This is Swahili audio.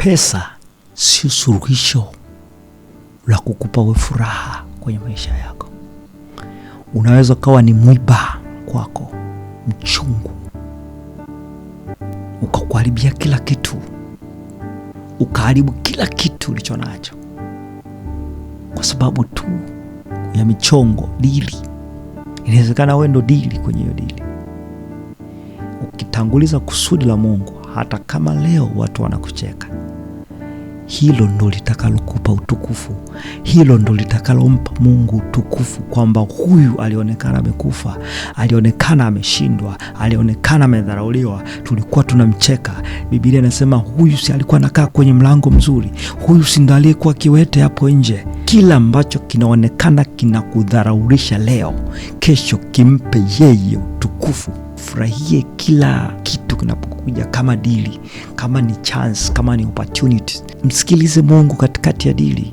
Pesa sio suluhisho la kukupa we furaha kwenye maisha yako. Unaweza kawa ni mwiba kwako, mchungu, ukakuharibia kila kitu, ukaharibu kila kitu ulicho nacho kwa sababu tu ya michongo, dili. Inawezekana wewe ndo dili kwenye hiyo dili. Ukitanguliza kusudi la Mungu, hata kama leo watu wanakucheka, hilo ndo litakalokupa utukufu. Hilo ndo litakalompa Mungu utukufu, kwamba huyu alionekana amekufa, alionekana ameshindwa, alionekana amedharauliwa, tulikuwa tunamcheka. Biblia inasema huyu si alikuwa anakaa kwenye mlango mzuri, huyu si ndo aliyekuwa kiwete hapo nje. Kila ambacho kinaonekana kinakudharaulisha leo, kesho kimpe yeye utukufu. Furahie kila kitu kinapokuja kama dili, kama ni chance, kama ni opportunity. Msikilize Mungu katikati ya dili.